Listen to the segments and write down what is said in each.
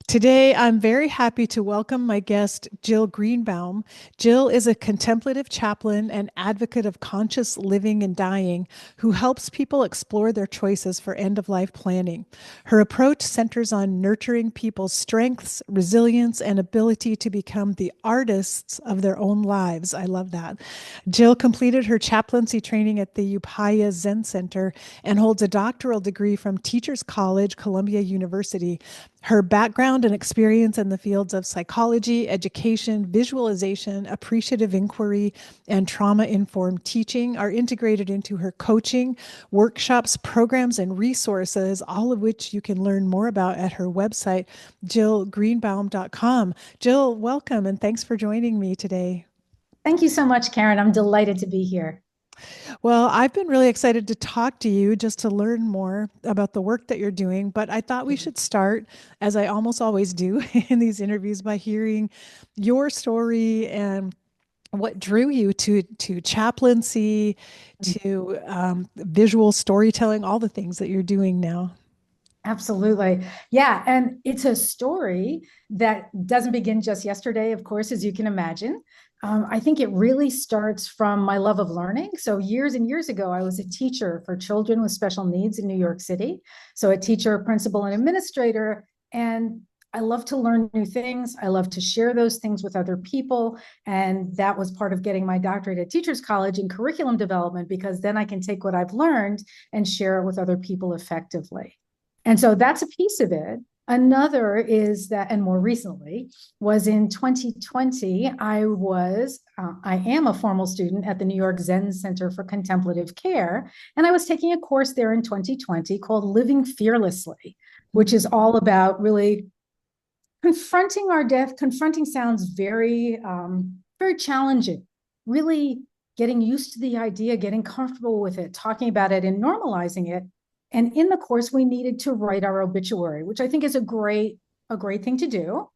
Today, I'm very happy to welcome my guest, Jill Greenbaum. Jill is a contemplative chaplain and advocate of conscious living and dying who helps people explore their choices for end of life planning. Her approach centers on nurturing people's strengths, resilience, and ability to become the artists of their own lives. I love that. Jill completed her chaplaincy training at the Upaya Zen Center and holds a doctoral degree from Teachers College, Columbia University. Her background and experience in the fields of psychology, education, visualization, appreciative inquiry, and trauma informed teaching are integrated into her coaching, workshops, programs, and resources, all of which you can learn more about at her website, jillgreenbaum.com. Jill, welcome and thanks for joining me today. Thank you so much, Karen. I'm delighted to be here. Well, I've been really excited to talk to you just to learn more about the work that you're doing. But I thought we should start, as I almost always do in these interviews, by hearing your story and what drew you to chaplaincy, to visual storytelling, all the things that you're doing now. Absolutely. Yeah. And it's a story that doesn't begin just yesterday, of course, as you can imagine. I think it really starts from my love of learning. So, years and years ago, I was a teacher for children with special needs in New York City. So, a teacher, a principal, and administrator. And I love to learn new things. I love to share those things with other people. And that was part of getting my doctorate at Teachers College in curriculum development, because then I can take what I've learned and share it with other people effectively. And so that's a piece of it. Another is that, and more recently, was in 2020, I am a formal student at the New York Zen Center for Contemplative Care. And I was taking a course there in 2020 called Living Fearlessly, which is all about really confronting our death. Confronting sounds very challenging, really getting used to the idea, getting comfortable with it, talking about it and normalizing it. And in the course, we needed to write our obituary, which I think is a great thing to do.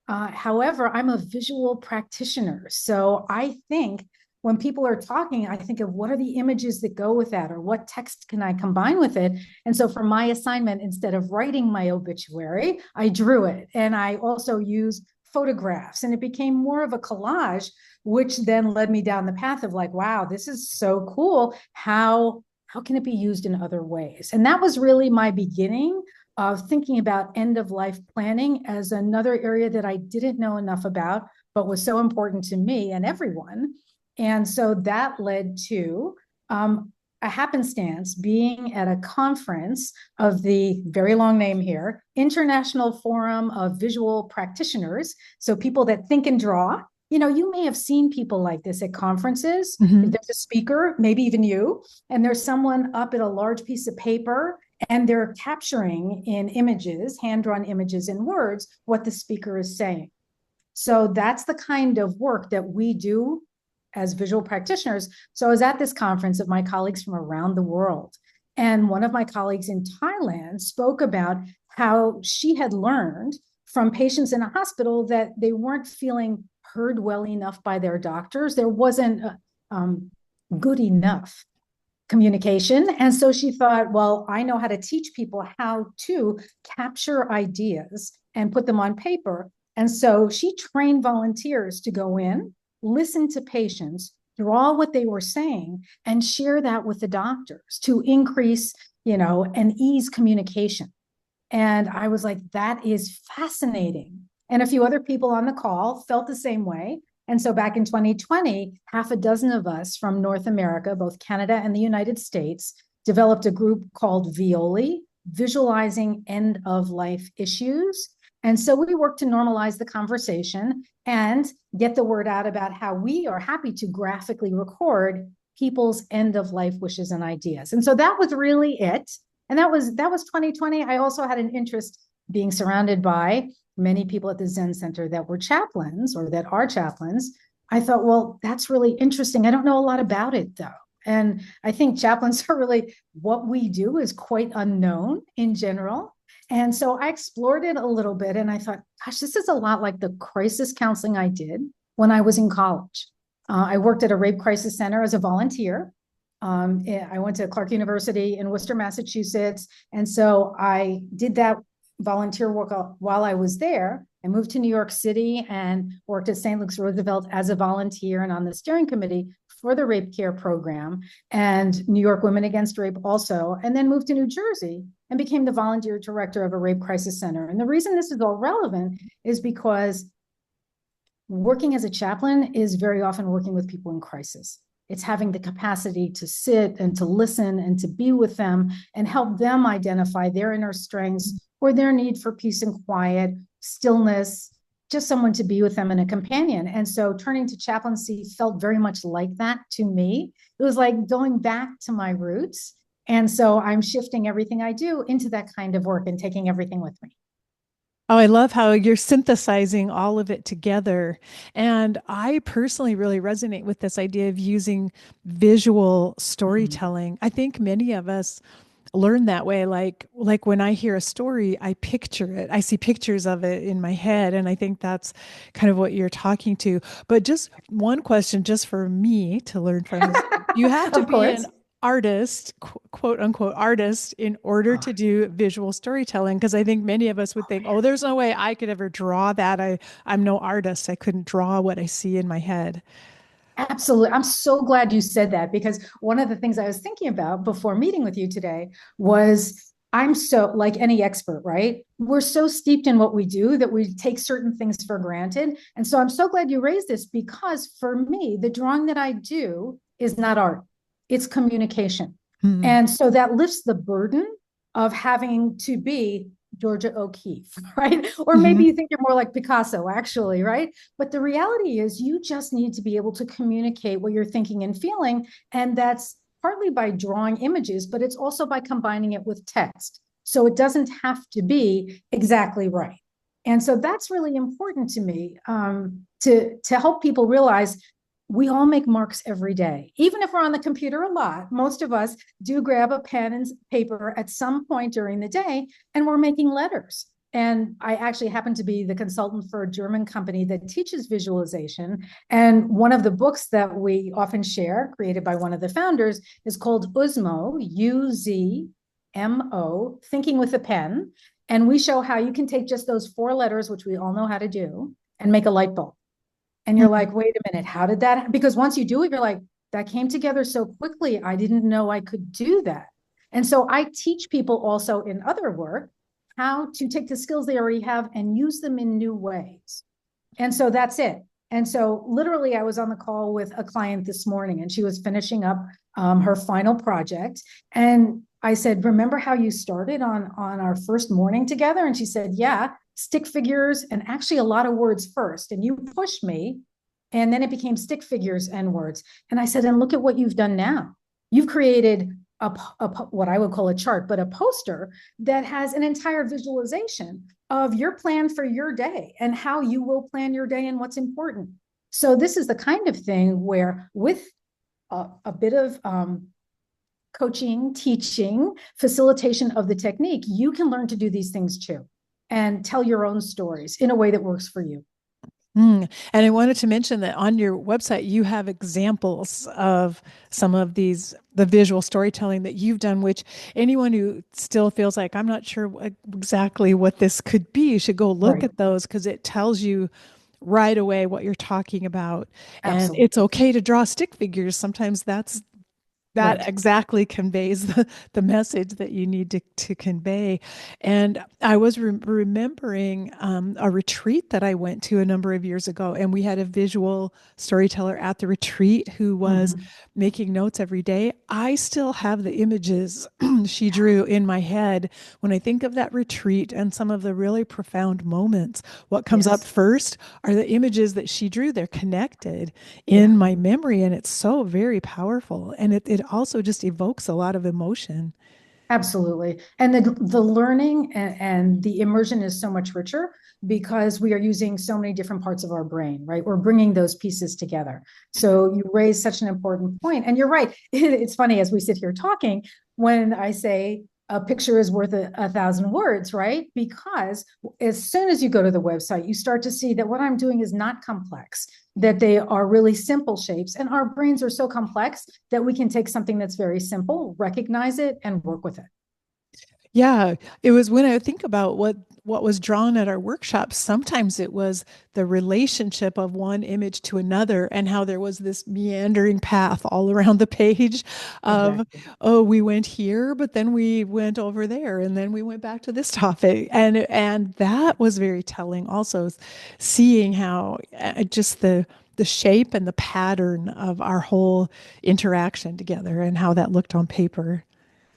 However, I'm a visual practitioner. So I think when people are talking, I think of what are the images that go with that, or what text can I combine with it? And so for my assignment, instead of writing my obituary, I drew it. And I also used photographs, and it became more of a collage, which then led me down the path of like, wow, this is so cool. How can it be used in other ways? And that was really my beginning of thinking about end of life planning as another area that I didn't know enough about, but was so important to me and everyone. And so that led to a happenstance being at a conference of the very long name here, International Forum of Visual Practitioners. So people that think and draw. You may have seen people like this at conferences. Mhm. There's a speaker, maybe even you, and there's someone up at a large piece of paper, and they're capturing in images, hand-drawn images and words, what the speaker is saying. So that's the kind of work that we do as visual practitioners. So I was at this conference of my colleagues from around the world. And one of my colleagues in Thailand spoke about how she had learned from patients in a hospital that they weren't feeling heard well enough by their doctors. There wasn't good enough communication. And so she thought, well, I know how to teach people how to capture ideas and put them on paper. And so she trained volunteers to go in, listen to patients, draw what they were saying, and share that with the doctors to increase, and ease communication. And I was like, that is fascinating. And a few other people on the call felt the same way. And so back in 2020, half a dozen of us from North America, both Canada and the United States, developed a group called Violi, Visualizing End of Life Issues. And so we worked to normalize the conversation and get the word out about how we are happy to graphically record people's end of life wishes and ideas. And so that was really it. And that was 2020. I also had an interest being surrounded by many people at the Zen Center that were chaplains or that are chaplains. I thought, well, that's really interesting. I don't know a lot about it though. And I think chaplains are really, what we do is quite unknown in general. And so I explored it a little bit and I thought, gosh, this is a lot like the crisis counseling I did when I was in college. I worked at a rape crisis center as a volunteer. I went to Clark University in Worcester, Massachusetts. And so I did that volunteer work while I was there. I moved to New York City and worked at St. Luke's Roosevelt as a volunteer and on the steering committee for the rape care program and New York Women Against Rape also, and then moved to New Jersey and became the volunteer director of a rape crisis center. And the reason this is all relevant is because working as a chaplain is very often working with people in crisis. It's having the capacity to sit and to listen and to be with them and help them identify their inner strengths or their need for peace and quiet, stillness, just someone to be with them and a companion. And so turning to chaplaincy felt very much like that to me. It was like going back to my roots. And so I'm shifting everything I do into that kind of work and taking everything with me. Oh, I love how you're synthesizing all of it together. And I personally really resonate with this idea of using visual Mhm. storytelling. I think many of us learn that way. Like when I hear a story, I picture it. I see pictures of it in my head. And I think that's kind of what you're talking to. But just one question, just for me to learn from is, you have to Of be an course. artist, quote unquote artist, in order Oh, to do visual storytelling. Because I think many of us would think, oh, there's no way I could ever draw that. I'm no artist. I couldn't draw what I see in my head. absolutely. I'm so glad you said that because one of the things I was thinking about before meeting with you today was I'm so, like any expert, right? We're so steeped in what we do that we take certain things for granted. And so I'm so glad you raised this because for me, the drawing that I do is not art, it's communication. Hmm. And so that lifts the burden of having to be Georgia O'Keeffe, right? Or maybe Hmm. you think you're more like Picasso, actually, right? But the reality is, you just need to be able to communicate what you're thinking and feeling. And that's partly by drawing images, but it's also by combining it with text. So it doesn't have to be exactly right. And so that's really important to me, to help people realize we all make marks every day. Even if we're on the computer a lot, most of us do grab a pen and paper at some point during the day and we're making letters. And I actually happen to be the consultant for a German company that teaches visualization. And one of the books that we often share, created by one of the founders, is called Uzmo, Uzmo, Thinking with a Pen. And we show how you can take just those four letters, which we all know how to do, and make a light bulb. And you're like, wait a minute, how did that? Because once you do it, you're like, that came together so quickly. I didn't know I could do that. And so I teach people also in other work how to take the skills they already have and use them in new ways. And so that's it. And so literally, I was on the call with a client this morning and she was finishing up her final project. And I said, remember how you started on our first morning together? And she said, yeah, stick figures and actually a lot of words first. And you pushed me. And then it became stick figures and words. And I said, and look at what you've done now. You've created what I would call a chart, but a poster that has an entire visualization of your plan for your day and how you will plan your day and what's important. So this is the kind of thing where with a bit of coaching, teaching, facilitation of the technique, you can learn to do these things too and tell your own stories in a way that works for you. And I wanted to mention that on your website, you have examples of some of the visual storytelling that you've done, which anyone who still feels like, I'm not sure exactly what this could be, should go look Right. at those because it tells you right away what you're talking about. And Absolutely. it's okay to draw stick figures. Sometimes that Right. exactly conveys the message that you need to convey. And I was remembering a retreat that I went to a number of years ago, and we had a visual storyteller at the retreat who was Mm-hmm. making notes every day. I still have the images she drew in my head when I think of that retreat and some of the really profound moments. What comes up Yes. first are the images that she drew. They're connected Yeah. in my memory, and it's so very powerful, and it also just evokes a lot of emotion. Absolutely. And the learning and the immersion is so much richer because we are using so many different parts of our brain, right? We're bringing those pieces together. So you raise such an important point. And you're right. It's funny as we sit here talking, when I say a picture is worth a thousand words, right? Because as soon as you go to the website, you start to see that what I'm doing is not complex, that they are really simple shapes. And our brains are so complex that we can take something that's very simple, recognize it, and work with it. Yeah, it was when I think about what was drawn at our workshops, sometimes it was the relationship of one image to another and how there was this meandering path all around the page of, Exactly. oh, we went here, but then we went over there and then we went back to this topic. And that was very telling also, seeing how just the shape and the pattern of our whole interaction together and how that looked on paper.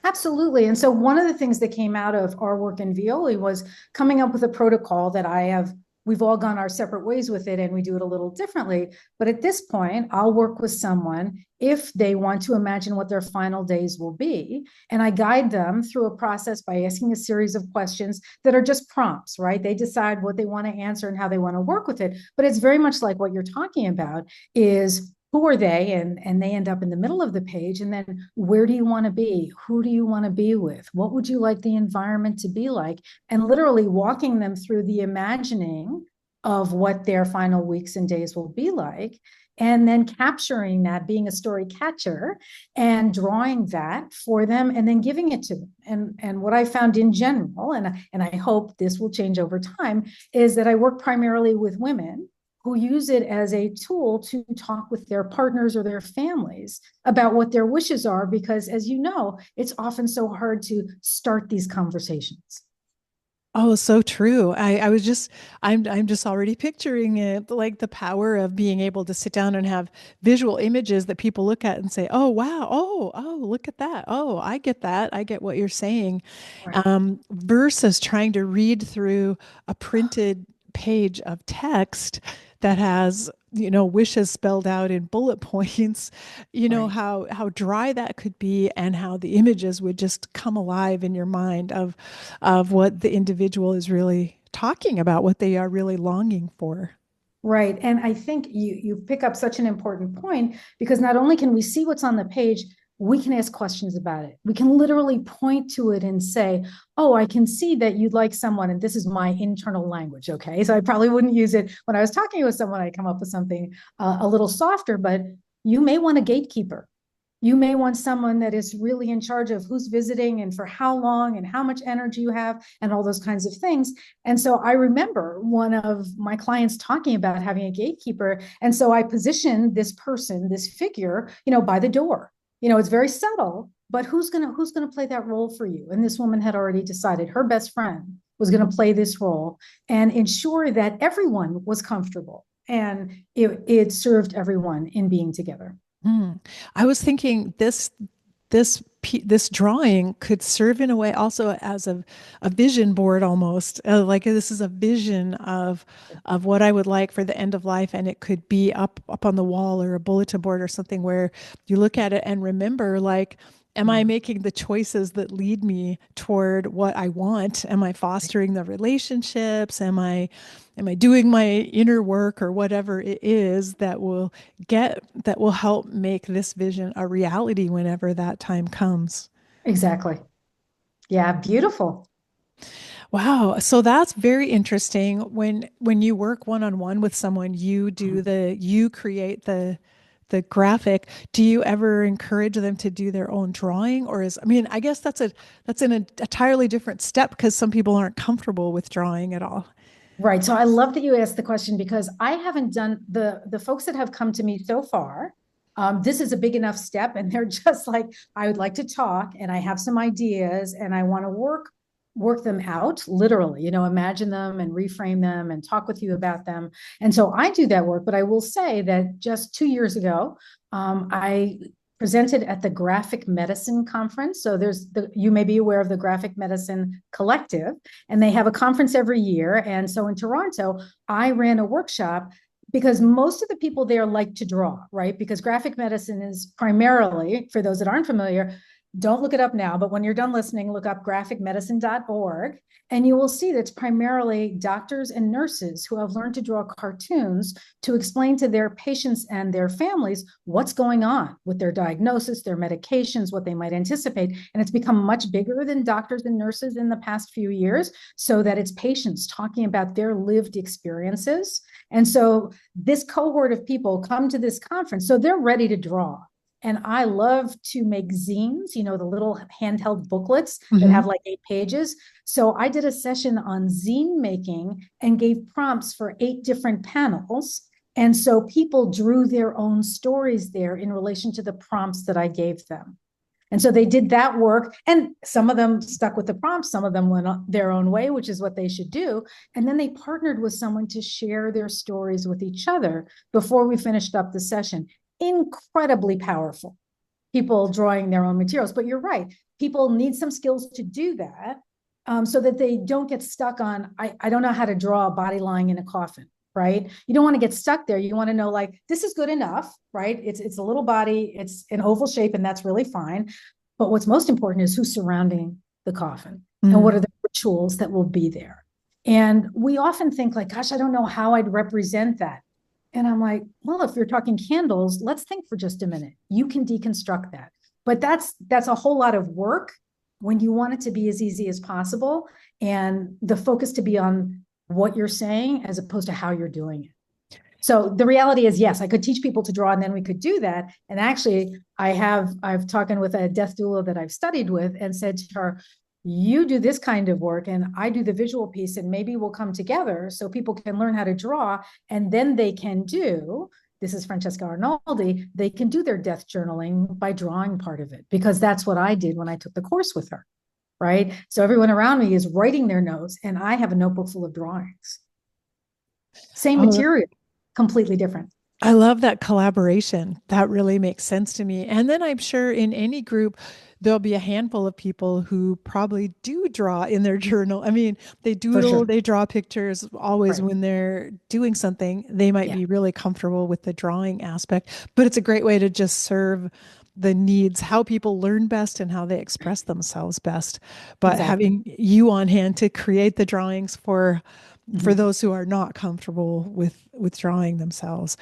Absolutely. And so one of the things that came out of our work in Violi was coming up with a protocol that we've all gone our separate ways with it and we do it a little differently. But at this point, I'll work with someone if they want to imagine what their final days will be. And I guide them through a process by asking a series of questions that are just prompts, right? They decide what they want to answer and how they want to work with it. But it's very much like what you're talking about is who are they, and they end up in the middle of the page, and then where do you want to be, who do you want to be with, what would you like the environment to be like, and literally walking them through the imagining of what their final weeks and days will be like, and then capturing that, being a story catcher and drawing that for them and then giving it to them. And what I found in general, and I hope this will change over time, is that I work primarily with women who use it as a tool to talk with their partners or their families about what their wishes are, because as you know, it's often so hard to start these conversations. Oh, so true. I'm just already picturing it, like the power of being able to sit down and have visual images that people look at and say, "Oh, wow. Oh, look at that. Oh, I get that. I get what you're saying." Right. Versus trying to read through a printed page of text that has, wishes spelled out in bullet points, Right. how dry that could be and how the images would just come alive in your mind of what the individual is really talking about, what they are really longing for. Right. And I think you pick up such an important point, because not only can we see what's on the page, we can ask questions about it. We can literally point to it and say, "Oh, I can see that you'd like someone," and this is my internal language. Okay. So I probably wouldn't use it when I was talking with someone. I come up with something a little softer, but you may want a gatekeeper. You may want someone that is really in charge of who's visiting and for how long and how much energy you have and all those kinds of things. And so I remember one of my clients talking about having a gatekeeper. And so I positioned this person, this figure, by the door. It's very subtle, but who's gonna play that role for you? And this woman had already decided her best friend was going to play this role and ensure that everyone was comfortable. And it served everyone in being together. Hmm. I was thinking this drawing could serve in a way also as a vision board almost. Like this is a vision of what I would like for the end of life, and it could be up on the wall or a bulletin board or something where you look at it and remember, like, am I making the choices that lead me toward what I want? Am I fostering the relationships? Am I doing my inner work or whatever it is that will help make this vision a reality whenever that time comes? Exactly. Yeah, beautiful. Wow. So that's very interesting. When you work one-on-one with someone, you create the graphic. Do you ever encourage them to do their own drawing? Or I mean, I guess that's an entirely different step because some people aren't comfortable with drawing at all. Right. So I love that you asked the question, because I haven't done the folks that have come to me so far. This is a big enough step, and they're just like, I would like to talk, and I have some ideas, and I want to work them out, literally. Imagine them and reframe them and talk with you about them. And so I do that work. But I will say that just 2 years ago, I presented at the Graphic Medicine Conference. So you may be aware of the Graphic Medicine Collective, and they have a conference every year. And so in Toronto, I ran a workshop because most of the people there like to draw, right? Because graphic medicine is primarily, for those that aren't familiar, don't look it up now, but when you're done listening, look up graphicmedicine.org, and you will see that it's primarily doctors and nurses who have learned to draw cartoons to explain to their patients and their families what's going on with their diagnosis, their medications, what they might anticipate. And it's become much bigger than doctors and nurses in the past few years, so that it's patients talking about their lived experiences. And so this cohort of people come to this conference, so they're ready to draw. And I love to make zines, the little handheld booklets that Hmm. have like 8 pages. So I did a session on zine making and gave prompts for 8 different panels. And so people drew their own stories there in relation to the prompts that I gave them. And so they did that work, and some of them stuck with the prompts, some of them went their own way, which is what they should do. And then they partnered with someone to share their stories with each other before we finished up the session. Incredibly powerful. People drawing their own materials. But you're right, people need some skills to do that, so that they don't get stuck on, I don't know how to draw a body lying in a coffin. Right? You don't want to get stuck there. You want to know, like, this is good enough, right? It's a little body, it's an oval shape, and that's really fine. But what's most important is who's surrounding the coffin and what are the rituals that will be there. And we often think, like, gosh, I don't know how I'd represent that. And I'm like, well, if you're talking candles, let's think for just a minute. You can deconstruct that. But that's a whole lot of work when you want it to be as easy as possible, and the focus to be on what you're saying as opposed to how you're doing it. So the reality is, yes, I could teach people to draw, and then we could do that. And actually, I've talked with a death doula that I've studied with and said to her, you do this kind of work and I do the visual piece, and maybe we'll come together so people can learn how to draw, and then they can do, this is Francesca Arnoldi, they can do their death journaling by drawing part of it, because that's what I did when I took the course with her. Right? So everyone around me is writing their notes, and I have a notebook full of drawings. Same Oh, material, completely different. I love that collaboration. That really makes sense to me. And then I'm sure in any group, there'll be a handful of people who probably do draw in their journal. I mean, they For doodle, sure. they draw pictures always Right. when they're doing something. They might Yeah. be really comfortable with the drawing aspect, but it's a great way to just serve the needs, how people learn best and how they express themselves best. But Exactly. having you on hand to create the drawings for Mm-hmm. those who are not comfortable with drawing themselves.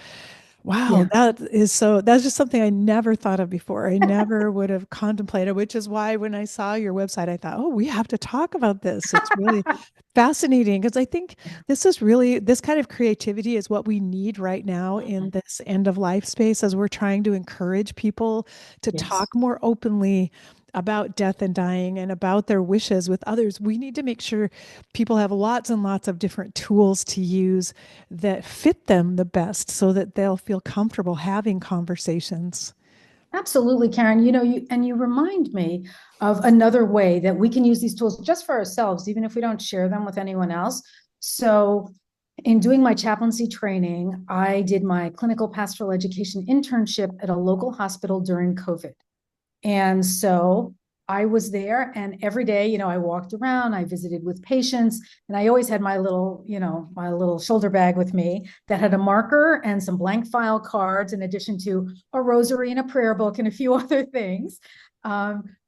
Wow, Yeah. that's just something I never thought of before. I never would have contemplated, which is why when I saw your website, I thought, oh, we have to talk about this. It's really fascinating because I think Yeah. this kind of creativity is what we need right now in this end of life space as we're trying to encourage people to Yes. talk more openly about death and dying and about their wishes with others. We need to make sure people have lots and lots of different tools to use that fit them the best so that they'll feel comfortable having conversations. Absolutely, Karen. You remind me of another way that we can use these tools just for ourselves, even if we don't share them with anyone else. So, in doing my chaplaincy training, I did my clinical pastoral education internship at a local hospital during COVID. And so I was there, and every day, I walked around, I visited with patients, and I always had my little shoulder bag with me that had a marker and some blank file cards, in addition to a rosary and a prayer book and a few other things.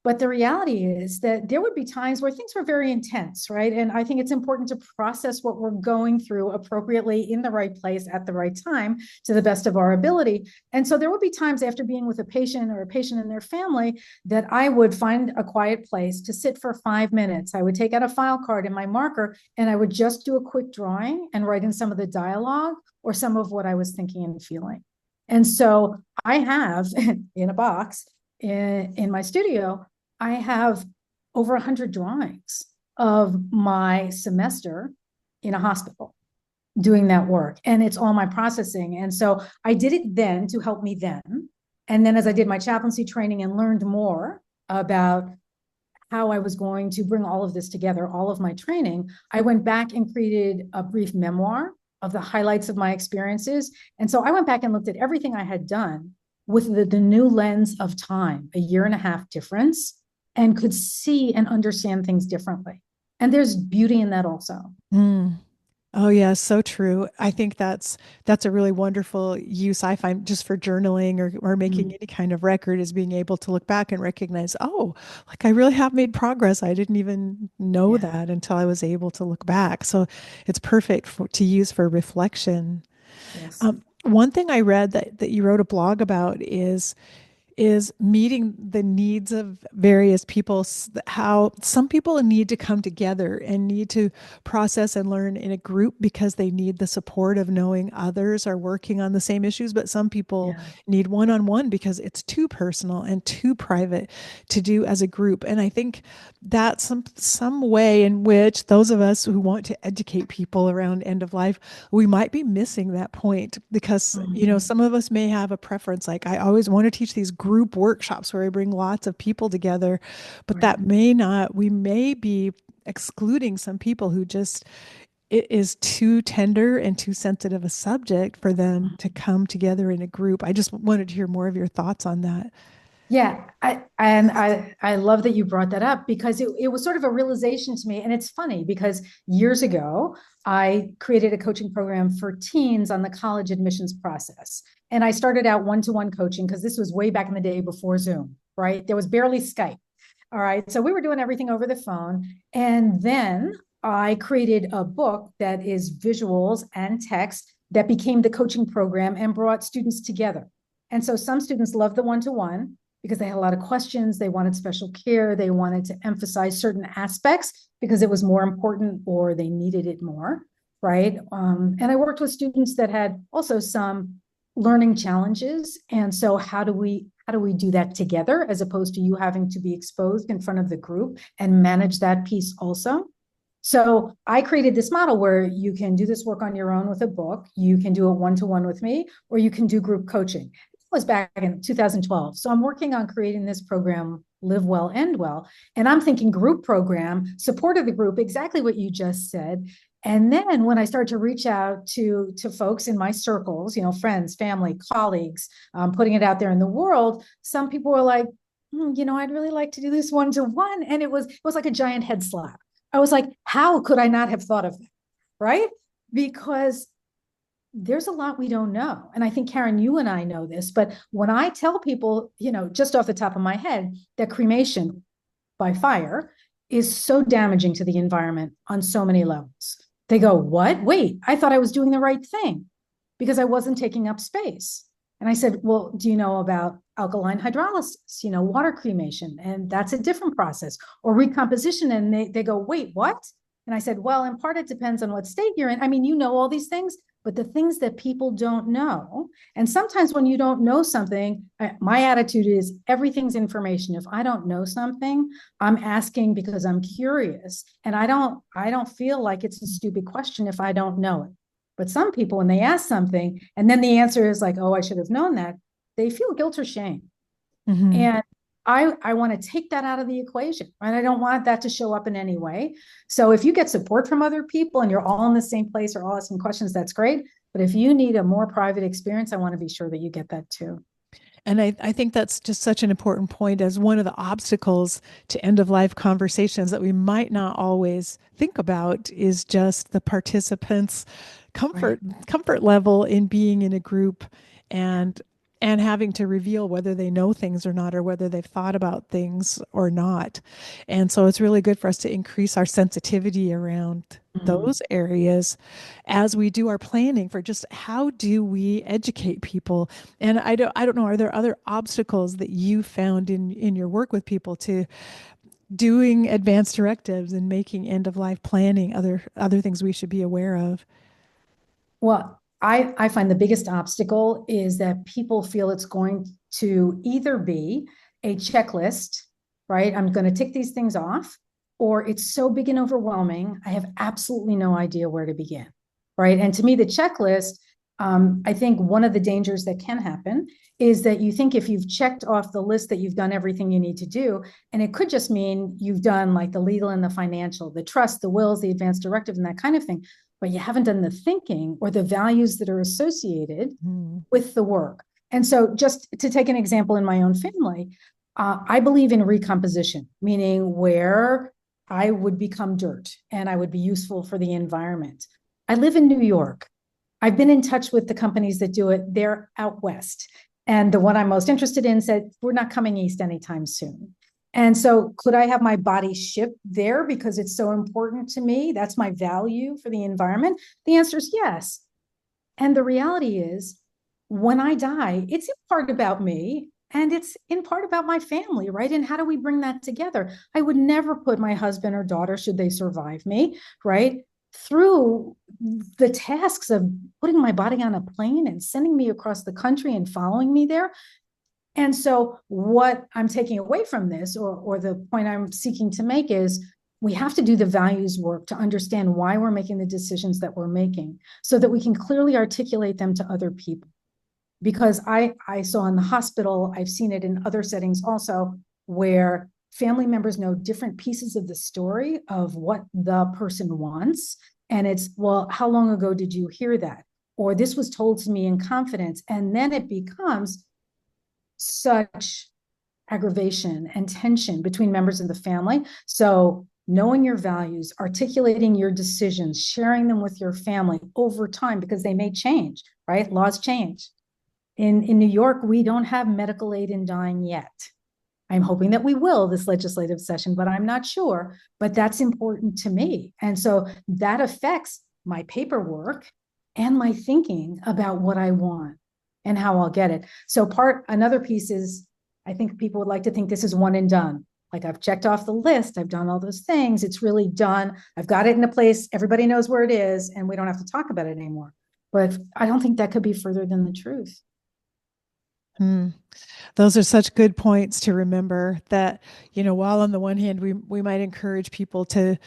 But the reality is that there would be times where things were very intense, right? And I think it's important to process what we're going through appropriately in the right place at the right time to the best of our ability. And so there would be times after being with a patient or a patient and their family that I would find a quiet place to sit for 5 minutes. I would take out a file card and my marker, and I would just do a quick drawing and write in some of the dialogue or some of what I was thinking and feeling. And so I have in a box in my studio, I have over 100 drawings of my semester in a hospital doing that work. And it's all my processing. And so I did it then to help me then. And then as I did my chaplaincy training and learned more about how I was going to bring all of this together, all of my training, I went back and created a brief memoir of the highlights of my experiences. And so I went back and looked at everything I had done with the new lens of time, a year and a half difference, and could see and understand things differently. And there's beauty in that also. Mm. Oh yeah, so true. I think that's a really wonderful use I find just for journaling or making Mm, any kind of record is being able to look back and recognize, oh, like I really have made progress. I didn't even know yeah. that until I was able to look back. So it's perfect to use for reflection. Yes. One thing I read that you wrote a blog about is is meeting the needs of various people, how some people need to come together and need to process and learn in a group because they need the support of knowing others are working on the same issues, but some people Yeah. need one-on-one because it's too personal and too private to do as a group. And I think that's some way in which those of us who want to educate people around end of life, we might be missing that point because, Mhm. some of us may have a preference. Like, I always want to teach these group workshops where I bring lots of people together, but Right. that may not, we may be excluding some people who just, it is too tender and too sensitive a subject for them to come together in a group. I just wanted to hear more of your thoughts on that. Yeah, I love that you brought that up because it was sort of a realization to me. And it's funny because years ago, I created a coaching program for teens on the college admissions process. And I started out one-to-one coaching because this was way back in the day before Zoom, right? There was barely Skype. All right. So we were doing everything over the phone. And then I created a book that is visuals and text that became the coaching program and brought students together. And so some students loved the one-to-one because they had a lot of questions. They wanted special care. They wanted to emphasize certain aspects because it was more important or they needed it more, right? And I worked with students that had also some learning challenges. And so how do we do that together as opposed to you having to be exposed in front of the group and manage that piece also? So I created this model where you can do this work on your own with a book, you can do it one-to-one with me, or you can do group coaching. Was back in 2012. So I'm working on creating this program, Live Well, End Well. And I'm thinking group program, support of the group, exactly what you just said. And then when I started to reach out to folks in my circles, friends, family, colleagues, putting it out there in the world, some people were like, I'd really like to do this one-to-one. And it was like a giant head slap. I was like, how could I not have thought of that? Right? Because there's a lot we don't know. And I think, Karen, you and I know this, but when I tell people, just off the top of my head, that cremation by fire is so damaging to the environment on so many levels, they go, what? Wait, I thought I was doing the right thing because I wasn't taking up space. And I said, well, do you know about alkaline hydrolysis, water cremation? And that's a different process, or recomposition. And they go, wait, what? And I said, well, in part, it depends on what state you're in. I mean, all these things, but the things that people don't know. And sometimes when you don't know something, my attitude is everything's information. If I don't know something, I'm asking because I'm curious. And I don't feel like it's a stupid question if I don't know it. But some people, when they ask something and then the answer is like, oh, I should have known that, they feel guilt or shame. Mhm. And I want to take that out of the equation, right? I don't want that to show up in any way. So if you get support from other people and you're all in the same place or all asking questions, that's great. But if you need a more private experience, I want to be sure that you get that too. And I think that's just such an important point as one of the obstacles to end of life conversations that we might not always think about is just the participants' Right. comfort level in being in a group and and having to reveal whether they know things or not or whether they've thought about things or not. And so it's really good for us to increase our sensitivity around Mhm. those areas as we do our planning for just how do we educate people. And I don't know, are there other obstacles that you found in your work with people to doing advanced directives and making end of life planning, other things we should be aware of? Well, I find the biggest obstacle is that people feel it's going to either be a checklist, right? I'm going to tick these things off, or it's so big and overwhelming. I have absolutely no idea where to begin, right? And to me, the checklist, I think one of the dangers that can happen is that you think if you've checked off the list that you've done everything you need to do, and it could just mean you've done like the legal and the financial, the trust, the wills, the advanced directive, and that kind of thing, but you haven't done the thinking or the values that are associated Hmm. with the work. And so, just to take an example in my own family, I believe in recomposition, meaning where I would become dirt and I would be useful for the environment. I live in New York. I've been in touch with the companies that do it. They're out west. And the one I'm most interested in said, we're not coming east anytime soon. And so, could I have my body shipped there because it's so important to me? That's my value for the environment. The answer is yes. And the reality is, when I die, it's in part about me And it's in part about my family, right? And how do we bring that together? I would never put my husband or daughter, should they survive me, right, through the tasks of putting my body on a plane and sending me across the country and following me there. And so what I'm taking away from this, or the point I'm seeking to make, is we have to do the values work to understand why we're making the decisions that we're making so that we can clearly articulate them to other people. Because I saw in the hospital, I've seen it in other settings also, where family members know different pieces of the story of what the person wants. And it's, well, how long ago did you hear that? Or this was told to me in confidence. And then it becomes such aggravation and tension between members of the family. So knowing your values, articulating your decisions, sharing them with your family over time, because they may change, right? Laws change. In New York, we don't have medical aid in dying yet. I'm hoping that we will this legislative session, but I'm not sure. But that's important to me. And so that affects my paperwork and my thinking about what I want and how I'll get it. So another piece is, I think people would like to think this is one and done. Like, I've checked off the list, I've done all those things, it's really done. I've got it in a place, everybody knows where it is, and we don't have to talk about it anymore. But I don't think that could be further than the truth. Those are such good points to remember that, while on the one hand, we might encourage people to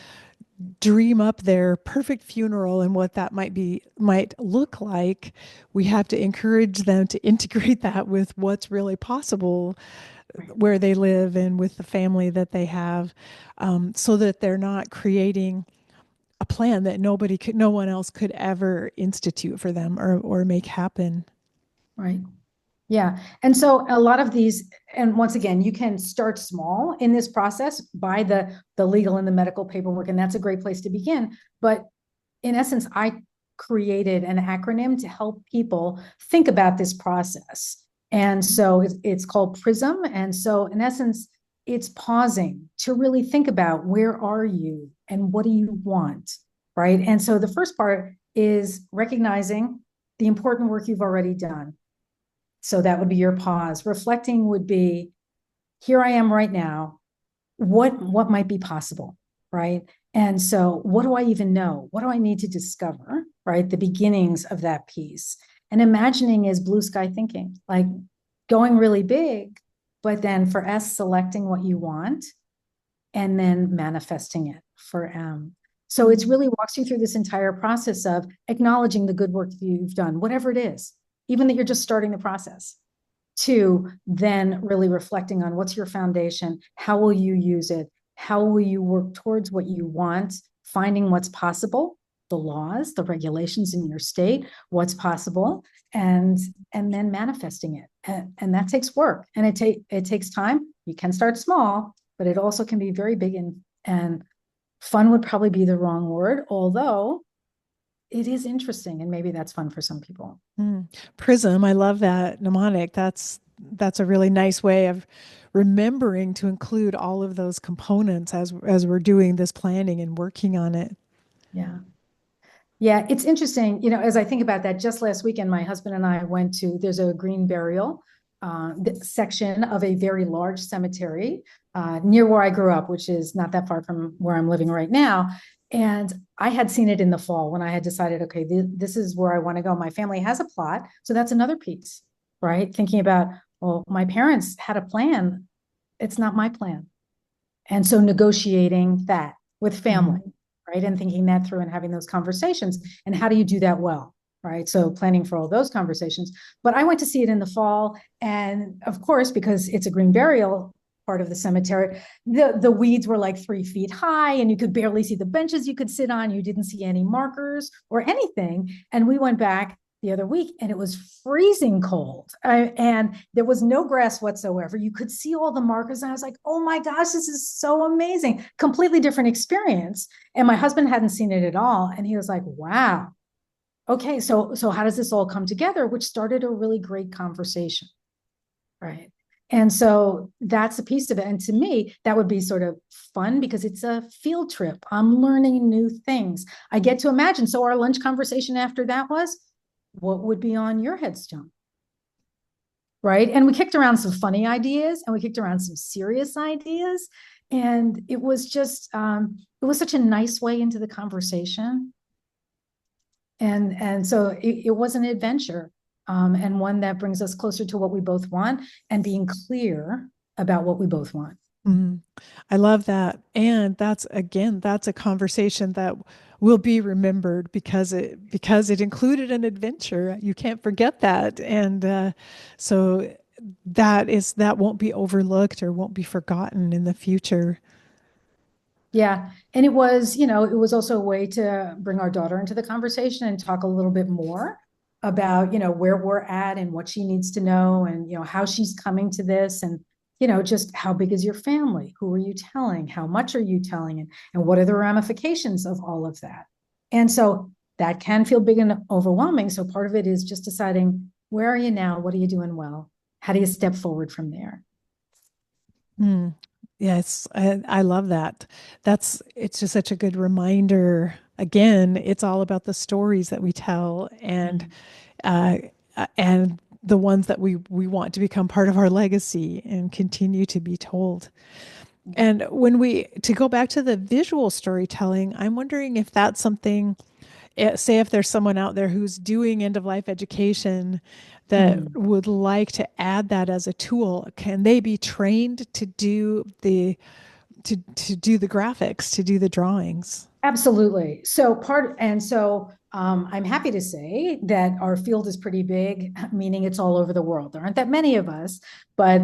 dream up their perfect funeral and what that might look like, we have to encourage them to integrate that with what's really possible where they live and with the family that they have, so that they're not creating a plan that no one else could ever institute for them or make happen. Right. Yeah. And so a lot of these, and once again, you can start small in this process by the legal and the medical paperwork, and that's a great place to begin. But in essence, I created an acronym to help people think about this process. And so it's called Prism. And so in essence, it's pausing to really think about, where are you and what do you want, right? And so the first part is recognizing the important work you've already done. So that would be your pause. Reflecting would be, here I am right now. What might be possible, right? And so what do I even know? What do I need to discover, right? The beginnings of that piece. And imagining is blue sky thinking, like going really big, but then for S, selecting what you want and then manifesting it for M. So it's really walks you through this entire process of acknowledging the good work that you've done, whatever it is, even that you're just starting the process, to then really reflecting on what's your foundation, how will you use it, how will you work towards what you want, finding what's possible, the laws, the regulations in your state, what's possible, and then manifesting it. And that takes work, and it takes time. You can start small, but it also can be very big, and fun would probably be the wrong word, although it is interesting, and maybe that's fun for some people. Prism, I love that mnemonic. That's a really nice way of remembering to include all of those components as we're doing this planning and working on it. Yeah. Yeah, it's interesting. As I think about that, just last weekend, my husband and I went there's a green burial section of a very large cemetery near where I grew up, which is not that far from where I'm living right now. And I had seen it in the fall when I had decided, okay, this is where I want to go. My family has a plot. So that's another piece, right? Thinking about, well, my parents had a plan. It's not my plan. And so negotiating that with family, right? And thinking that through and having those conversations. And how do you do that well? Right. So planning for all those conversations. But I went to see it in the fall. And of course, because it's a green burial part of the cemetery, the weeds were like 3 feet high and you could barely see the benches you could sit on. You didn't see any markers or anything. And we went back the other week and it was freezing cold and there was no grass whatsoever. You could see all the markers. And I was like, oh my gosh, this is so amazing. Completely different experience. And my husband hadn't seen it at all. And he was like, wow. Okay, so how does this all come together? Which started a really great conversation, right? And so that's a piece of it. And to me, that would be sort of fun because it's a field trip. I'm learning new things. I get to imagine. So our lunch conversation after that was, what would be on your headstone? right? And we kicked around some funny ideas and we kicked around some serious ideas. And it was just, it was such a nice way into the conversation. And so it was an adventure, and one that brings us closer to what we both want and being clear about what we both want. Mhm. I love that. And that's again, that's a conversation that will be remembered because it included an adventure. You can't forget that. And so that won't be overlooked or won't be forgotten in the future. Yeah. And it was, it was also a way to bring our daughter into the conversation and talk a little bit more about, where we're at and what she needs to know and, how she's coming to this and, just how big is your family? Who are you telling? How much are you telling? And what are the ramifications of all of that? And so that can feel big and overwhelming. So part of it is just deciding, where are you now? What are you doing well? How do you step forward from there? Mm. Yes, I love that. It's just such a good reminder. Again, it's all about the stories that we tell Mm. uh, and the ones that we want to become part of our legacy and continue to be told. And when we to go back to the visual storytelling, I'm wondering if that's something, say if there's someone out there who's doing end of life education that Mm. would like to add that as a tool, can they be trained to do the graphics, to do the drawings? Absolutely. I'm happy to say that our field is pretty big, meaning it's all over the world. There aren't that many of us, but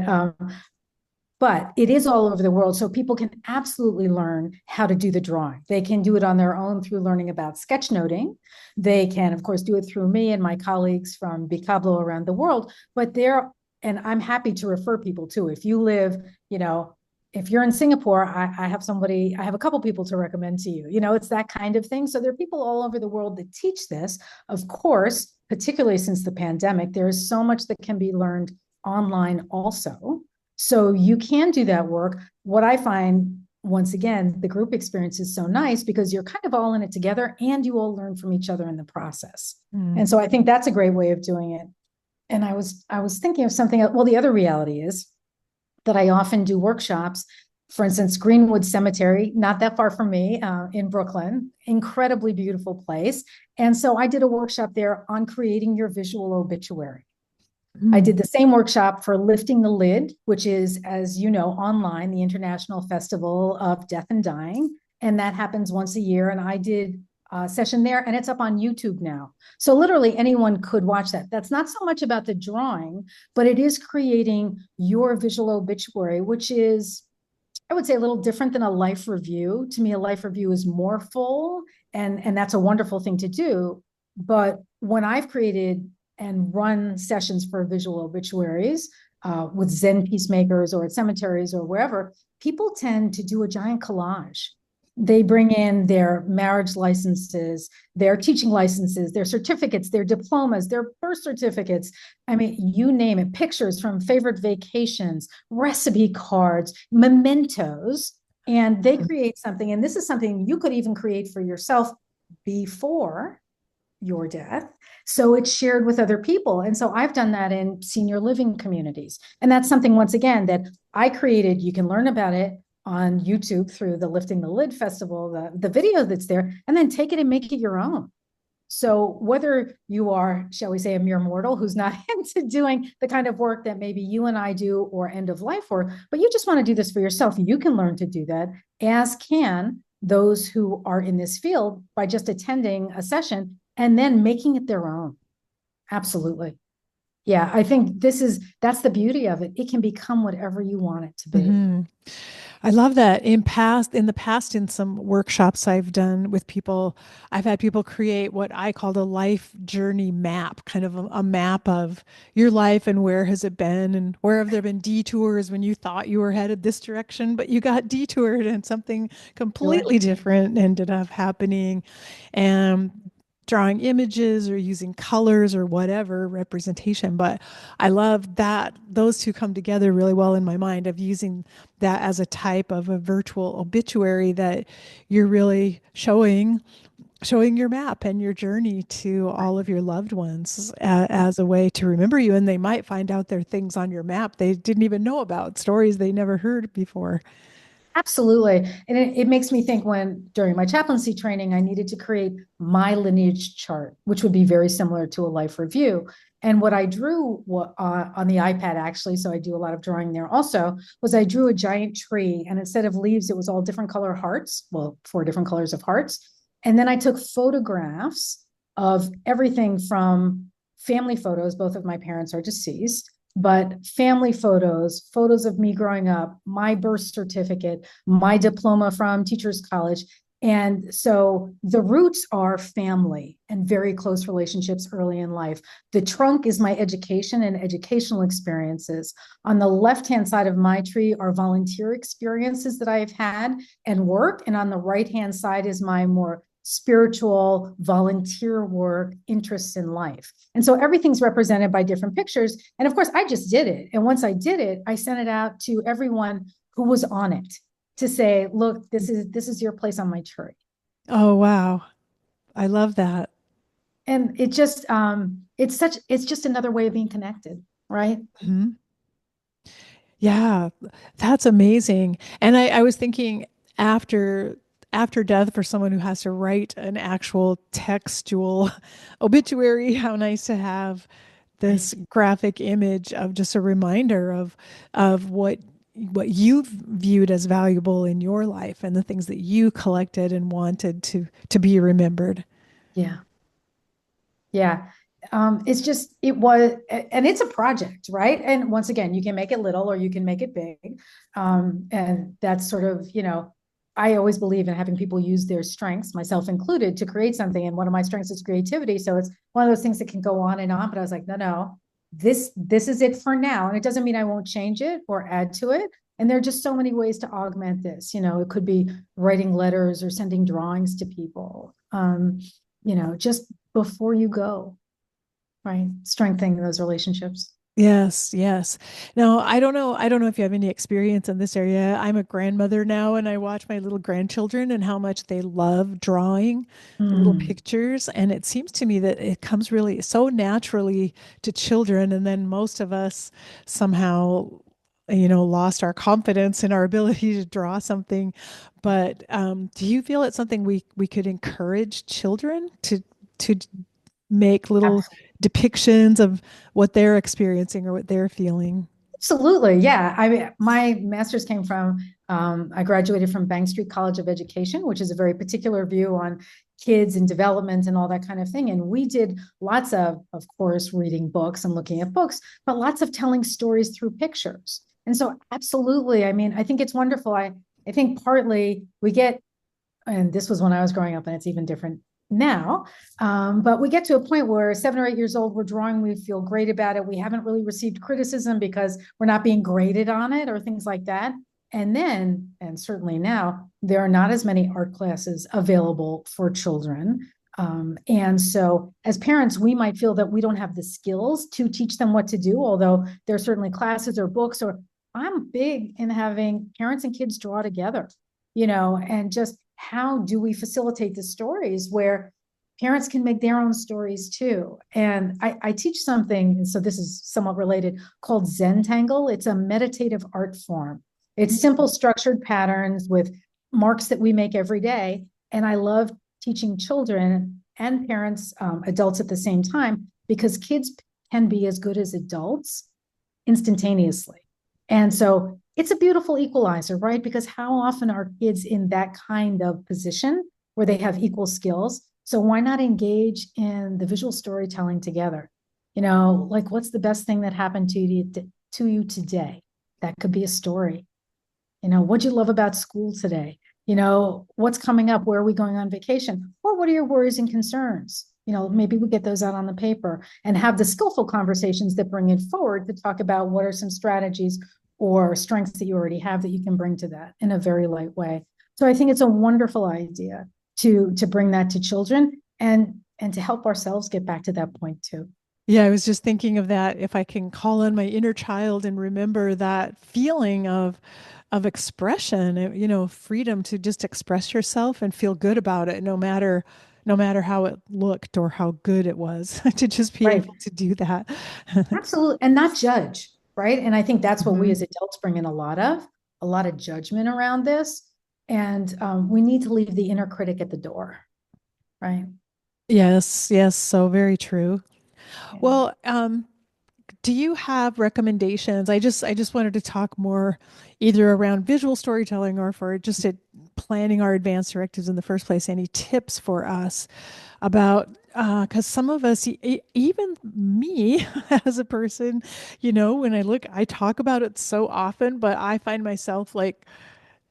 it is all over the world. So people can absolutely learn how to do the drawing. They can do it on their own through learning about sketchnoting. They can, of course, do it through me and my colleagues from Bicablo around the world. And I'm happy to refer people to. If you live, if you're in Singapore, I have a couple people to recommend to you. It's that kind of thing. So there are people all over the world that teach this. Of course, particularly since the pandemic, there is so much that can be learned online also. So you can do that work. What I find, once again, the group experience is so nice because you're kind of all in it together and you all learn from each other in the process. Mm. And so I think that's a great way of doing it. And I was thinking of something else. Well, the other reality is that I often do workshops. For instance, Greenwood Cemetery, not that far from me, in Brooklyn, incredibly beautiful place. And so I did a workshop there on creating your visual obituary. I Mm. did the same workshop for Lifting the Lid, which is, as you know, online, the International Festival of Death and Dying. And that happens once a year. And I did a session there, and it's up on YouTube now. So literally anyone could watch that. That's not so much about the drawing, but it is creating your visual obituary, which is, I would say, a little different than a life review. To me, a life review is more full, and that's a wonderful thing to do. But when I've created and run sessions for visual obituaries with Zen peacemakers or at cemeteries or wherever, people tend to do a giant collage. They bring in their marriage licenses, their teaching licenses, their certificates, their diplomas, their birth certificates. I mean, you name it, pictures from favorite vacations, recipe cards, mementos, and they create something. And this is something you could even create for yourself before your death. So it's shared with other people. And so I've done that in senior living communities. And that's something, once again, that I created. You can learn about it on YouTube through the Lifting the Lid Festival, the video that's there, and then take it and make it your own. So whether you are, shall we say, a mere mortal who's not into doing the kind of work that maybe you and I do or end of life work, but you just want to do this for yourself, you can learn to do that, as can those who are in this field by just attending a session and then making it their own. Absolutely. Yeah, I think that's the beauty of it. It can become whatever you want it to be. Hmm. I love that. In the past, in some workshops I've done with people, I've had people create what I called a life journey map, kind of a map of your life and where has it been and where have there been detours when you thought you were headed this direction, but you got detoured and something Sure. completely different ended up happening. And drawing images or using colors or whatever representation. But I love that those two come together really well in my mind of using that as a type of a virtual obituary that you're really showing your map and your journey to all of your loved ones as a way to remember you. And they might find out there are things on your map they didn't even know about, stories they never heard before. Absolutely. And it makes me think when during my chaplaincy training, I needed to create my lineage chart, which would be very similar to a life review. And what I drew on the iPad, actually, so I do a lot of drawing there also, was I drew a giant tree. And instead of leaves, it was all different color hearts, well, 4 different colors of hearts. And then I took photographs of everything from family photos. Both of my parents are deceased, but family photos, photos of me growing up, my birth certificate, my diploma from teachers college. And so the roots are family and very close relationships early in life. The trunk is my education and educational experiences. On the left-hand side of my tree are volunteer experiences that I've had and work. And on the right-hand side is my more spiritual volunteer work interests in life. And so everything's represented by different pictures. And of course, I just did it. And once I did it, I sent it out to everyone who was on it to say, look, this is your place on my tree. Oh, wow. I love that. And it's just another way of being connected, right? Mhm. Yeah, that's amazing. And I was thinking after after death for someone who has to write an actual textual obituary, how nice to have Right. this graphic image of just a reminder of what you've viewed as valuable in your life and the things that you collected and wanted to be remembered. Yeah. Yeah. It's just, it was, and it's a project, right? And once again, you can make it little or you can make it big. And that's sort of, I always believe in having people use their strengths, myself included, to create something. And one of my strengths is creativity. So it's one of those things that can go on and on. But I was like, no, no, this is it for now. And it doesn't mean I won't change it or add to it. And there are just so many ways to augment this. It could be writing letters or sending drawings to people. Just before you go, right? Strengthening those relationships. Yes, yes. Now, I don't know if you have any experience in this area. I'm a grandmother now and I watch my little grandchildren and how much they love drawing little Mm, pictures. And it seems to me that it comes really so naturally to children. And then most of us somehow, lost our confidence in our ability to draw something. But do you feel it's something we could encourage children to make little depictions of what they're experiencing or what they're feeling? absolutely. Yeah. I mean, my master's came from, I graduated from Bank Street College of Education, which is a very particular view on kids and development and all that kind of thing. And we did lots of course, reading books and looking at books, but lots of telling stories through pictures. And so, absolutely. I mean, I think it's wonderful. I think partly we get, and this was when I was growing up, and it's even different now. But we get to a point where 7 or 8 years old, we're drawing, we feel great about it. We haven't really received criticism because we're not being graded on it or things like that. And then, and certainly now, there are not as many art classes available for children. And so, as parents, we might feel that we don't have the skills to teach them what to do, although there are certainly classes or books. Or I'm big in having parents and kids draw together, and just how do we facilitate the stories where parents can make their own stories too. And I teach something, and so this is somewhat related, called Zentangle. It's a meditative art form. It's simple structured patterns with marks that we make every day. And I love teaching children and parents, adults at the same time, because kids can be as good as adults instantaneously. And so it's a beautiful equalizer, right? Because how often are kids in that kind of position where they have equal skills? So why not engage in the visual storytelling together? Like what's the best thing that happened to you today? That could be a story. What'd you love about school today? What's coming up? Where are we going on vacation? Or what are your worries and concerns? Maybe we get those out on the paper and have the skillful conversations that bring it forward to talk about what are some strategies or strengths that you already have that you can bring to that in a very light way. So I think it's a wonderful idea to bring that to children and to help ourselves get back to that point too. Yeah, I was just thinking of that. If I can call on my inner child and remember that feeling of expression, freedom to just express yourself and feel good about it, no matter how it looked or how good it was, to just be Right. able to do that. Absolutely. And not judge, right? And I think that's what we Mhm. as adults bring in a lot of judgment around this. And we need to leave the inner critic at the door, right? Yes, yes, so very true. Yeah. Well, do you have recommendations? I just wanted to talk more either around visual storytelling or for just it planning our advanced directives in the first place. Any tips for us about because some of us, even me as a person, when I look, I talk about it so often, but I find myself like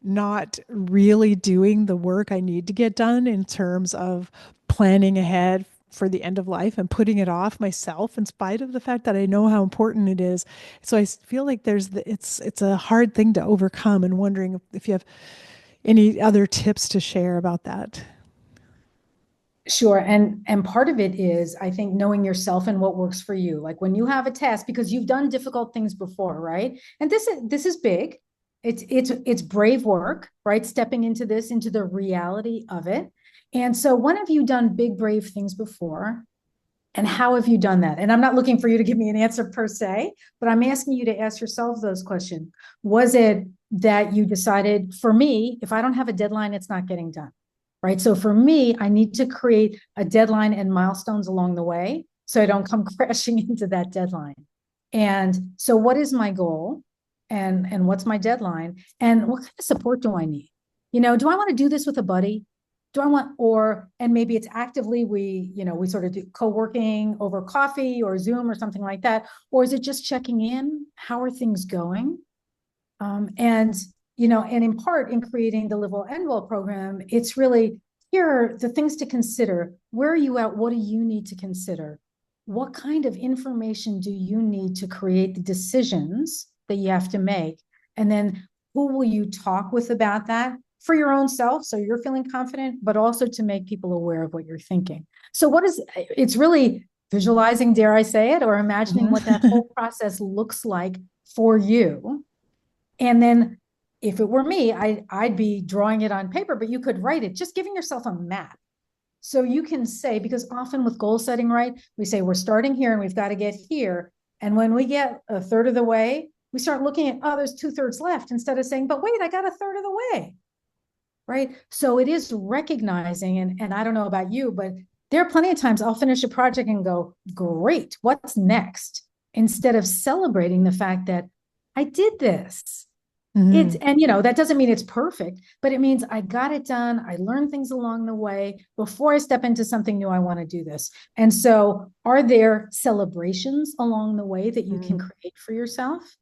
not really doing the work I need to get done in terms of planning ahead for the end of life and putting it off myself in spite of the fact that I know how important it is. So I feel like it's a hard thing to overcome, and wondering if you have any other tips to share about that. Sure. And part of it is, I think, knowing yourself and what works for you. Like when you have a task, because you've done difficult things before, right? And this is big. It's brave work, right? Stepping into this, into the reality of it. And so when have you done big, brave things before? And how have you done that? And I'm not looking for you to give me an answer per se, but I'm asking you to ask yourself those questions. Was it that you decided, for me, if I don't have a deadline, it's not getting done, right? So for me, I need to create a deadline and milestones along the way so I don't come crashing into that deadline. And so what is my goal? And what's my deadline? And what kind of support do I need? Do I want to do this with a buddy? Do I want, and maybe it's actively, we sort of do co-working over coffee or Zoom or something like that. Or is it just checking in? How are things going? And in part in creating the Live Well End Well program, it's really, here are the things to consider. Where are you at? What do you need to consider? What kind of information do you need to create the decisions that you have to make? And then who will you talk with about that for your own self, so you're feeling confident, but also to make people aware of what you're thinking? So it's really visualizing, dare I say it, or imagining what that Mhm. whole process looks like for you. And then if it were me, I'd be drawing it on paper, but you could write it, just giving yourself a map. So you can say, because often with goal setting, right, we say we're starting here and we've got to get here. And when we get a third of the way, we start looking at, oh, there's 2/3 left, instead of saying, but wait, I got a third of the way. Right. So it is recognizing, and I don't know about you, but there are plenty of times I'll finish a project and go, great, what's next? Instead of celebrating the fact that I did this. Mhm. And that doesn't mean it's perfect, but it means I got it done. I learned things along the way. Before I step into something new, I want to do this. And so are there celebrations along the way that you can create for yourself?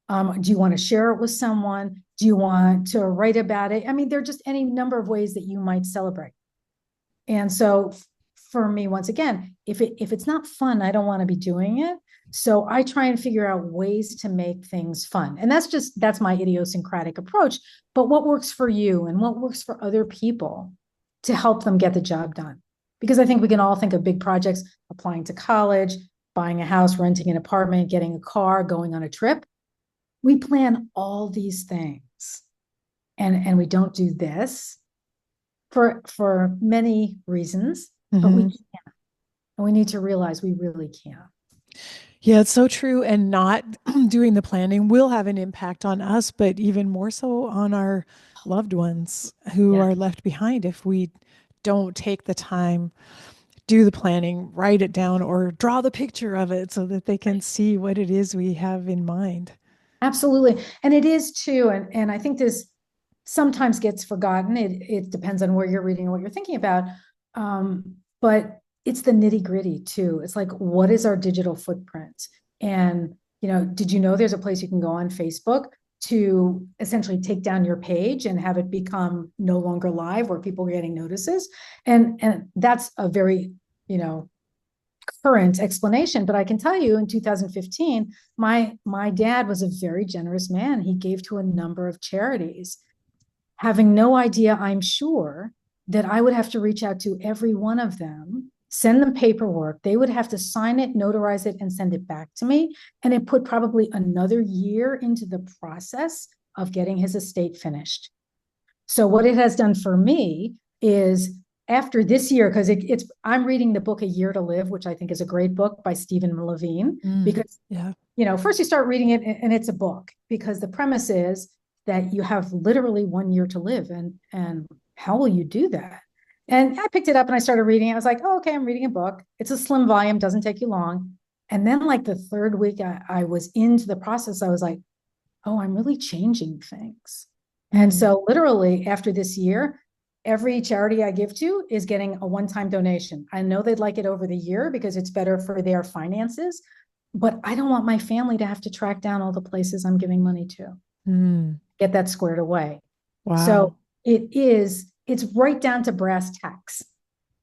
Do you want to share it with someone? Do you want to write about it? I mean, there are just any number of ways that you might celebrate. And so for me, once again, if it's not fun, I don't want to be doing it. So I try and figure out ways to make things fun. And that's my idiosyncratic approach. But what works for you and what works for other people to help them get the job done? Because I think we can all think of big projects: applying to college, buying a house, renting an apartment, getting a car, going on a trip. We plan all these things, and we don't do this for many reasons, but we Mhm. can. And we need to realize we really can. Yeah, it's so true. And not doing the planning will have an impact on us, but even more so on our loved ones who Yeah, are left behind if we don't take the time, do the planning, write it down, or draw the picture of it so that they can right. see what it is we have in mind. Absolutely. And it is too. And I think this sometimes gets forgotten. It depends on where you're reading and what you're thinking about. But it's the nitty gritty too. It's like, what is our digital footprint? And, did you know there's a place you can go on Facebook to essentially take down your page and have it become no longer live, where people are getting notices? And that's a very, you know, current explanation, but I can tell you in 2015, my dad was a very generous man. He gave to a number of charities, having no idea, I'm sure, that I would have to reach out to every one of them, send them paperwork. They would have to sign it, notarize it, and send it back to me. And it put probably another year into the process of getting his estate finished. So what it has done for me is after this year, because I'm reading the book A Year to Live, which I think is a great book by Stephen Levine, Mm, because yeah. first you start reading it and it's a book, because the premise is that you have literally 1 year to live, and how will you do that? And I picked it up and I started reading it. I was like, oh, okay, I'm reading a book. It's a slim volume, doesn't take you long. And then like the third week I was into the process, I was like, oh, I'm really changing things. And Mm, so literally after this year, every charity I give to is getting a one-time donation. I know they'd like it over the year because it's better for their finances, but I don't want my family to have to track down all the places I'm giving money to, mm, get that squared away. So wow. it's right down to brass tacks,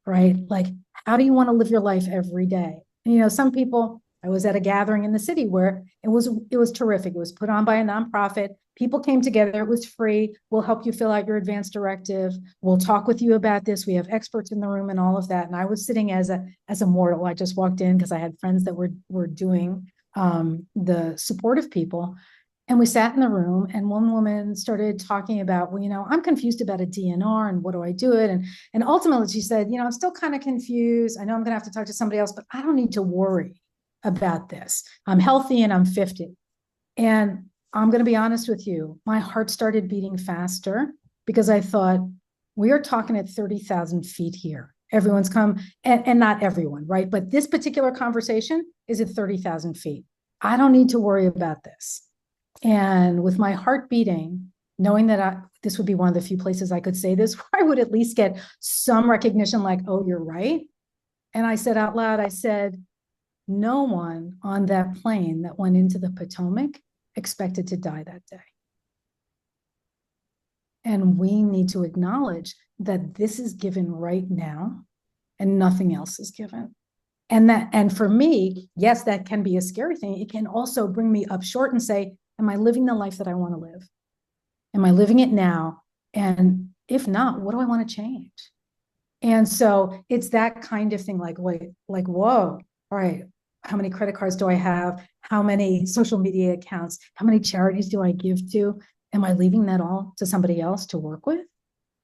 right? Like, how do you want to live your life every day? And, some people, I was at a gathering in the city where it was terrific. It was put on by a nonprofit. People came together. It was free. We'll help you fill out your advance directive. We'll talk with you about this. We have experts in the room and all of that. And I was sitting as a mortal. I just walked in because I had friends that were doing the supportive people. And we sat in the room, and one woman started talking about, well, I'm confused about a DNR and what do I do it? And ultimately she said, I'm still kind of confused. I know I'm going to have to talk to somebody else, but I don't need to worry about this. I'm healthy and I'm 50. And I'm going to be honest with you, my heart started beating faster because I thought, we are talking at 30,000 feet here. Everyone's come, and not everyone, right? But this particular conversation is at 30,000 feet. I don't need to worry about this. And with my heart beating, knowing that this would be one of the few places I could say this, where I would at least get some recognition like, oh, you're right. And I said out loud, I said, no one on that plane that went into the Potomac expected to die that day. And we need to acknowledge that this is given right now and nothing else is given. And for me, yes, that can be a scary thing. It can also bring me up short and say, am I living the life that I want to live? Am I living it now? And if not, what do I want to change? And so it's that kind of thing, like, wait, like, whoa, all right, how many credit cards do I have? How many social media accounts? How many charities do I give to? Am I leaving that all to somebody else to work with?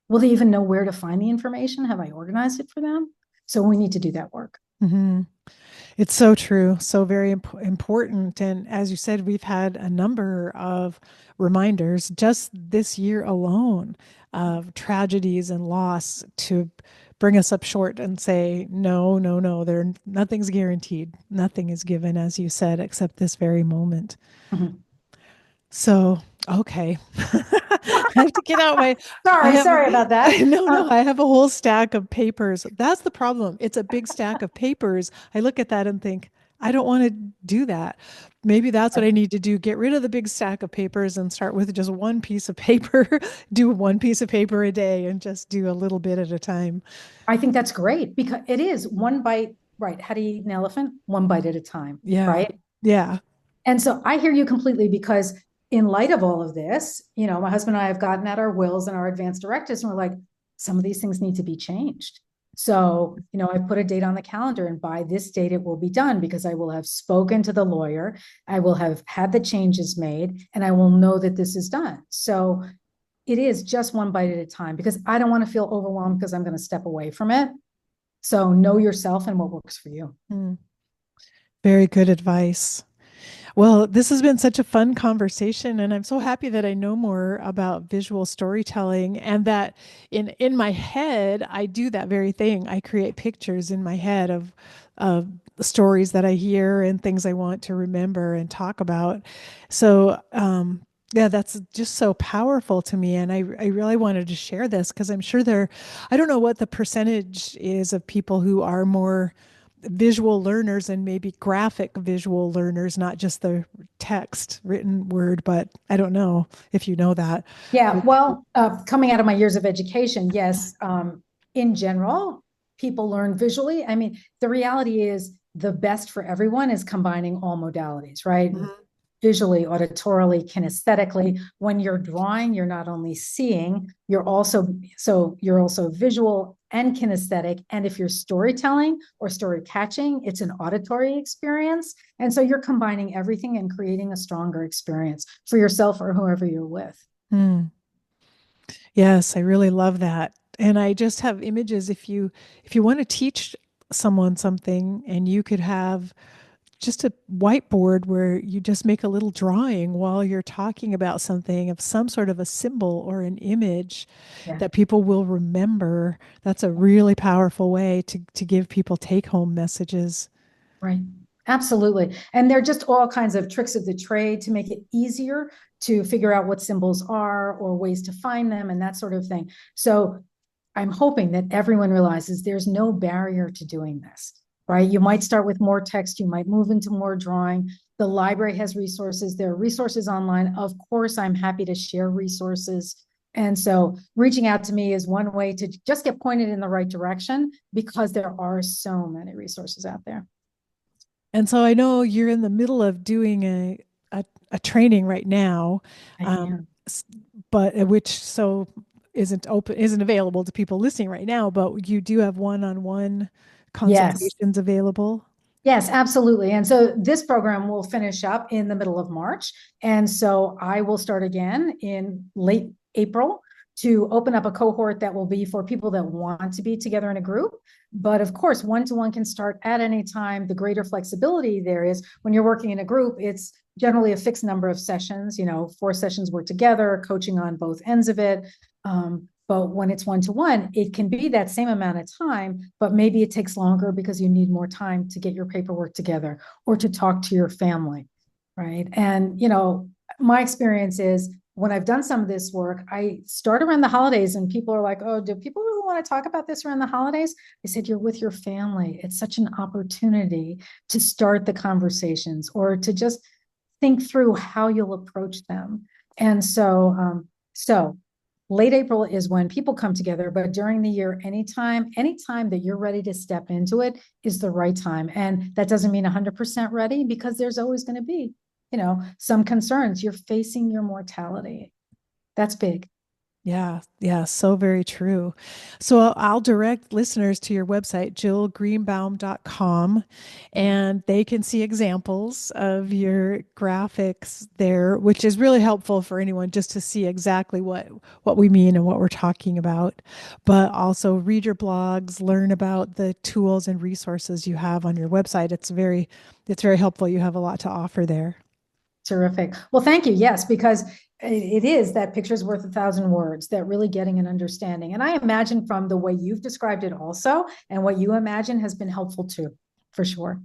Will they even know where to find the information? Have I organized it for them? So we need to do that work. Hmm. It's so true, so very important. And as you said, we've had a number of reminders just this year alone of tragedies and loss to bring us up short and say, no, no, no, nothing's guaranteed. Nothing is given, as you said, except this very moment. Mhm. So, okay. I have to get out I have, Sorry about that. no, I have a whole stack of papers. That's the problem. It's a big stack of papers. I look at that and think, I don't want to do that. Maybe that's what I need to do. Get rid of the big stack of papers and start with just one piece of paper, do one piece of paper a day and just do a little bit at a time. I think that's great because it is one bite, right? How do you eat an elephant? One bite at a time, Yeah. right? Yeah. And so I hear you completely because in light of all of this, my husband and I have gotten at our wills and our advance directives, and we're like, some of these things need to be changed. So, I put a date on the calendar, and by this date, it will be done because I will have spoken to the lawyer. I will have had the changes made, and I will know that this is done. So it is just one bite at a time because I don't want to feel overwhelmed because I'm going to step away from it. So know yourself and what works for you. Mm, very good advice. Well, this has been such a fun conversation, and I'm so happy that I know more about visual storytelling and that in my head, I do that very thing. I create pictures in my head of stories that I hear and things I want to remember and talk about. So, yeah, that's just so powerful to me. And I really wanted to share this because I'm sure I don't know what the percentage is of people who are more visual learners and maybe graphic visual learners, not just the text written word, but I don't know if you know that. Yeah, well, coming out of my years of education, yes, in general, people learn visually. I mean, the reality is the best for everyone is combining all modalities, right? Mhm. Visually, auditorily, kinesthetically. When you're drawing, you're not only seeing, you're also visual and kinesthetic. And if you're storytelling or story catching, it's an auditory experience. And so you're combining everything and creating a stronger experience for yourself or whoever you're with. Mm. Yes, I really love that. And I just have images. If you want to teach someone something, and you could have just a whiteboard where you just make a little drawing while you're talking about something of some sort of a symbol or an image Yeah. that people will remember. That's a really powerful way to give people take home messages. Right. Absolutely. And they're just all kinds of tricks of the trade to make it easier to figure out what symbols are or ways to find them and that sort of thing. So I'm hoping that everyone realizes there's no barrier to doing this, right? You might start with more text, you might move into more drawing. The library has resources, there are resources online. Of course, I'm happy to share resources. And so reaching out to me is one way to just get pointed in the right direction because there are so many resources out there. And so I know you're in the middle of doing a training right now, I um, am. s- but which so isn't available to people listening right now. But you do have one-on-one Yes. consultations available. Yes, absolutely. And so this program will finish up in the middle of March. And so I will start again in late April to open up a cohort that will be for people that want to be together in a group. But of course, one to one can start at any time. The greater flexibility there is when you're working in a group, it's generally a fixed number of sessions, 4 sessions work together, coaching on both ends of it. But when it's one to one, it can be that same amount of time, but maybe it takes longer because you need more time to get your paperwork together or to talk to your family, right? And, my experience is when I've done some of this work, I start around the holidays and people are like, oh, do people really want to talk about this around the holidays? I said, you're with your family. It's such an opportunity to start the conversations or to just think through how you'll approach them. And so late April is when people come together, but during the year, anytime that you're ready to step into it is the right time. And that doesn't mean 100% ready because there's always going to be, some concerns. You're facing your mortality. That's big. Yeah, yeah, so very true. So I'll direct listeners to your website, jillgreenbaum.com, and they can see examples of your graphics there, which is really helpful for anyone just to see exactly what we mean and what we're talking about. But also read your blogs, learn about the tools and resources you have on your website. It's very helpful. You have a lot to offer there. Terrific. Well, thank you. Yes, because it is that picture's worth 1,000 words, that really getting an understanding. And I imagine from the way you've described it also, and what you imagine has been helpful too, for sure.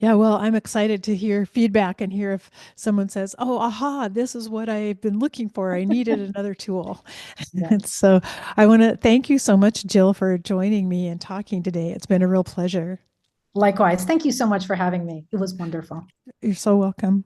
Yeah, well, I'm excited to hear feedback and hear if someone says, "Oh, aha, this is what I've been looking for. I needed another tool." Yeah. And so I want to thank you so much, Jill, for joining me and talking today. It's been a real pleasure. Likewise. Thank you so much for having me. It was wonderful. You're so welcome.